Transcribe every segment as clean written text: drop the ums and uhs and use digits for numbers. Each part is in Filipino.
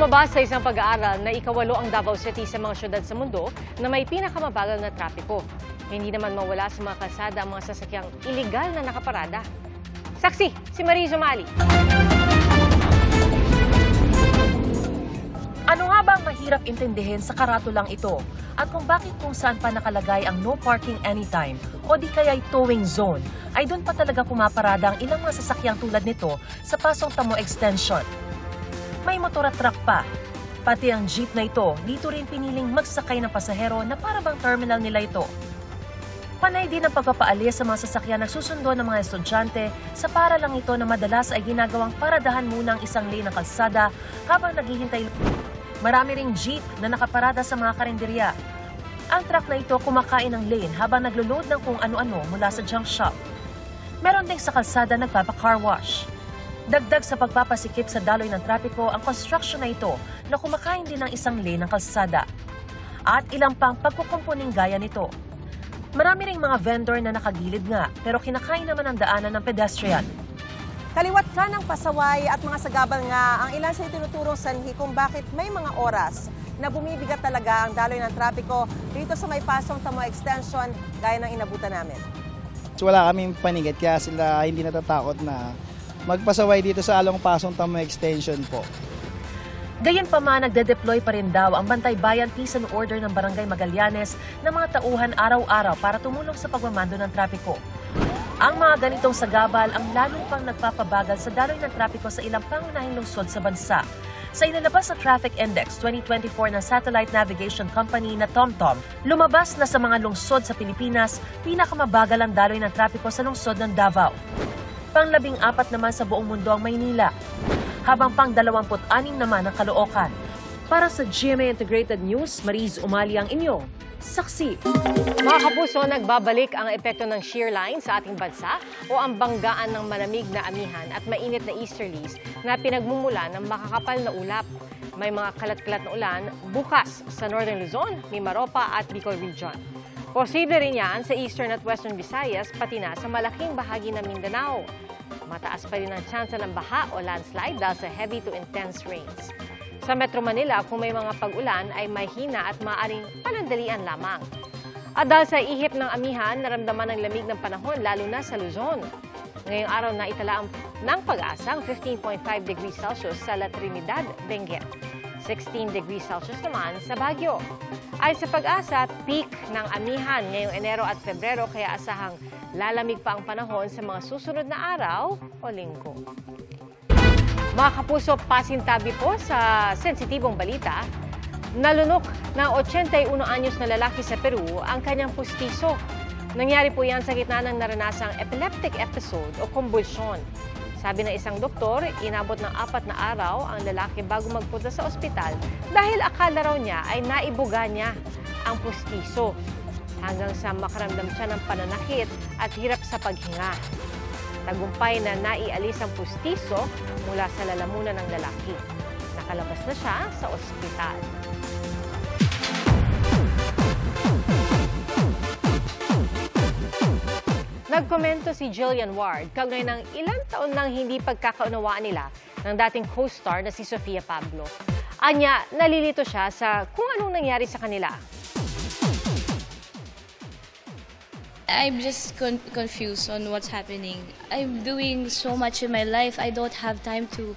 Lumabas sa isang pag-aaral na ikawalo ang Davao City sa mga syudad sa mundo na may pinakamabagal na trapiko. Hindi naman mawala sa mga kalsada ang mga sasakyang iligal na nakaparada. Saksi, si Mariz Umali. Ano nga ba ang mahirap intindihin sa karatulang ito? At kung bakit kung saan pa nakalagay ang no parking anytime o di kaya'y towing zone, ay doon pa talaga pumaparada ang ilang mga sasakyang tulad nito sa Pasong Tamo Extension. May motor at truck pa. Pati ang jeep na ito, dito rin piniling magsakay ng pasahero na para bang terminal nila ito. Panay din ang pagpapaalis sa mga sasakyan na susundo ng mga estudyante sa para lang ito na madalas ay ginagawang paradahan muna ang isang lane ng kalsada habang naghihintay. Marami ring jeep na nakaparada sa mga karinderya. Ang truck na ito kumakain ng lane habang naglo-load ng kung ano-ano mula sa junk shop. Meron ding sa kalsada nagpapa-car wash. Dagdag sa pagpapasikip sa daloy ng trapiko ang construction na ito na kumakain din ng isang lane ng kalsada. At ilang pang pagkukumpuning gaya nito. Marami ring mga vendor na nakagilid nga pero kinakain naman ang daanan ng pedestrian. Kaliwat ka ng pasaway at mga sagabal nga ang ilan sa itinuturong sanhi kung bakit may mga oras na bumibigat talaga ang daloy ng trapiko dito sa may Pasong Tamo Extension gaya ng inabutan namin. Wala kaming panigat kaya sila hindi natatakot na magpasaway dito sa Along Pasong Tamo Extension po. Gayunpaman, nagde-deploy pa rin daw ang Bantay Bayan Peace and Order ng Barangay Magallanes ng mga tauhan araw-araw para tumulong sa pagmamando ng trapiko. Ang mga ganitong sagabal ang lalong pang nagpapabagal sa daloy ng trapiko sa ilang pangunahing lungsod sa bansa. Sa inilabas sa Traffic Index 2024 ng Satellite Navigation Company na TomTom, lumabas na sa mga lungsod sa Pilipinas, pinakamabagal ang daloy ng trapiko sa lungsod ng Davao. Pang-14 naman sa buong mundo ang Maynila, habang pang-26 naman ang Caloocan. Para sa GMA Integrated News, Mariz Umali ang inyong saksi. Mga kapuso, nagbabalik ang epekto ng shear line sa ating bansa o ang banggaan ng malamig na amihan at mainit na easterlies na pinagmumulan ng makakapal na ulap. May mga kalat-kalat na ulan bukas sa Northern Luzon, Mimaropa at Bicol Region. Posible rin yan sa Eastern at Western Visayas pati na sa malaking bahagi ng Mindanao. Mataas pa rin ang tsansa ng baha o landslide dahil sa heavy to intense rains. Sa Metro Manila, kung may mga pag-ulan ay mahina at maaaring panandalian lamang. At dahil sa ihip ng amihan, naramdaman ang lamig ng panahon lalo na sa Luzon. Ngayong araw na itala ng pag-asa ang 15.5 degrees Celsius sa La Trinidad, Benguet. 16 degrees Celsius naman sa Baguio. Ay sa pag-asa, peak ng amihan ngayong Enero at Febrero kaya asahang lalamig pa ang panahon sa mga susunod na araw o linggo. Mga kapuso, pasintabi po sa sensitibong balita, nalunok ng 81 anyos na lalaki sa Peru ang kanyang pustiso. Nangyari po yan sa gitna ng naranasang epileptic episode o kumbulsyon. Sabi ng isang doktor, inabot ng 4 na araw ang lalaki bago magpunta sa ospital dahil akala raw niya ay naibuga niya ang pustiso hanggang sa makaramdam siya ng pananakit at hirap sa paghinga. Tagumpay na naialis ang pustiso mula sa lalamunan ng lalaki. Nakalabas na siya sa ospital. Nagkomento si Jillian Ward kaugnay ng ilang taon nang hindi pagkakaunawaan nila ng dating co-star na si Sofia Pablo. Anya, nalilito siya sa kung anong nangyari sa kanila. I'm just confused on what's happening. I'm doing so much in my life. I don't have time to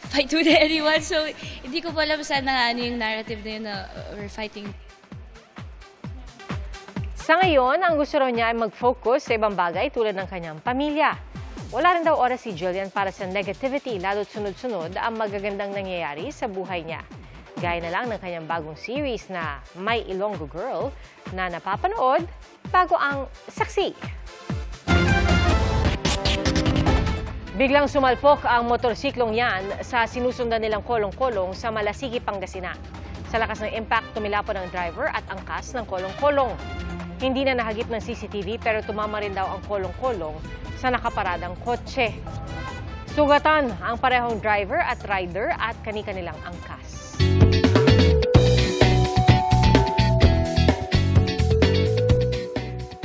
fight with anyone. So, hindi ko pa alam saan na ano yung narrative na yun na we're fighting. Sa ngayon, ang gusto raw niya ay mag-focus sa ibang bagay tulad ng kanyang pamilya. Wala rin daw oras si Jillian para sa negativity lalo't sunod-sunod ang magagandang nangyayari sa buhay niya. Gaya na lang ng kanyang bagong series na My Ilonggo Girl na napapanood bago ang saksi. Biglang sumalpok ang motorsiklong yan sa sinusundan nilang kolong-kolong sa Malasigi, Pangasinan. Sa lakas ng impact, tumilapon ang driver at angkas ng kolong-kolong. Hindi na nahagip ng CCTV pero tumama rin daw ang kolong-kolong sa nakaparadang kotse. Sugatan ang parehong driver at rider at kani-kanilang angkas.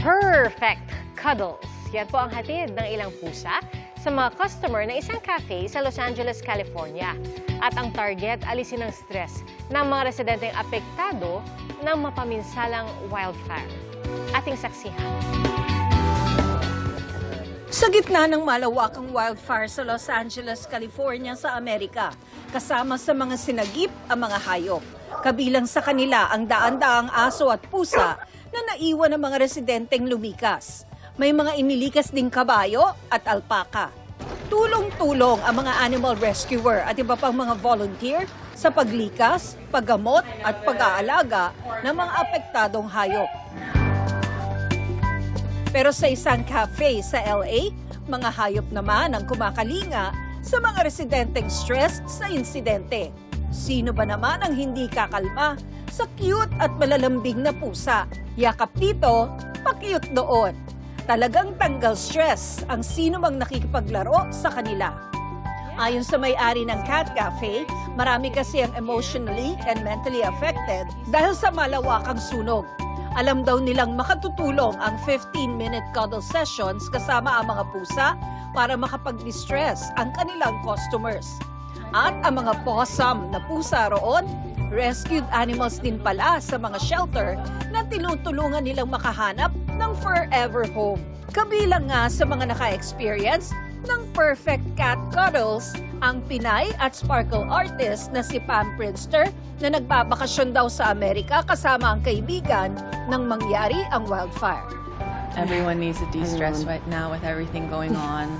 Perfect cuddles. Yan po ang hatid ng ilang pusa sa mga customer ng isang cafe sa Los Angeles, California. At ang target, alisin ang stress ng mga residenteng apektado ng mapaminsalang wildfire. Ating saksihan. Sa gitna ng malawakang wildfire sa Los Angeles, California sa Amerika, kasama sa mga sinagip ang mga hayop. Kabilang sa kanila ang daan-daang aso at pusa na naiwan ng mga residenteng lumikas. May mga inilikas ding kabayo at alpaka. Tulong-tulong ang mga animal rescuer at iba pang mga volunteer sa paglikas, paggamot at pag-aalaga ng mga apektadong hayop. Pero sa isang cafe sa LA, mga hayop naman ang kumakalinga sa mga residenteng stressed sa insidente. Sino ba naman ang hindi kakalma sa cute at malalambing na pusa? Yakap dito, pa-cute doon. Talagang tanggal stress ang sino mang nakikipaglaro sa kanila. Ayon sa may-ari ng Cat Cafe, marami kasi ang emotionally and mentally affected dahil sa malawakang sunog. Alam daw nilang makatutulong ang 15-minute cuddle sessions kasama ang mga pusa para makapag-distress ang kanilang customers. At ang mga possum na pusa roon, rescued animals din pala sa mga shelter na tinutulungan nilang makahanap ng forever home. Kabilang nga sa mga naka-experience ng perfect cat cuddles ang Pinay at sparkle artist na si Pam Prinster na nagbabakasyon daw sa Amerika kasama ang kaibigan nang mangyari ang wildfire. Everyone needs to de-stress right now with everything going on.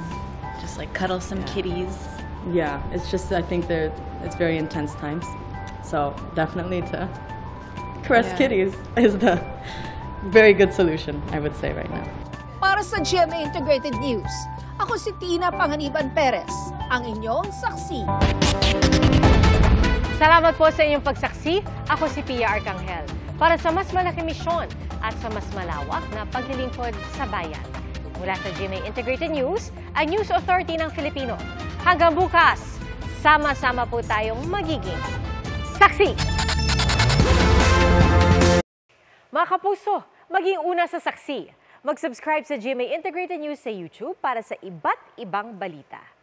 Just like cuddle some kitties. Yeah, it's just, I think it's very intense times. So definitely to caress kitties is the very good solution, I would say right now. Para sa GMA Integrated News, ako si Tina Panganiban Perez, ang inyong saksi. Salamat po sa inyong pagsaksi. Ako si Pia Arcangel. Para sa mas malaking misyon at sa mas malawak na paglilingkod sa bayan. Mula sa GMA Integrated News, ang News Authority ng Filipino. Hanggang bukas, sama-sama po tayong magiging saksi! Mga kapuso, maging una sa saksi. Mag-subscribe sa GMA Integrated News sa YouTube para sa iba't ibang balita.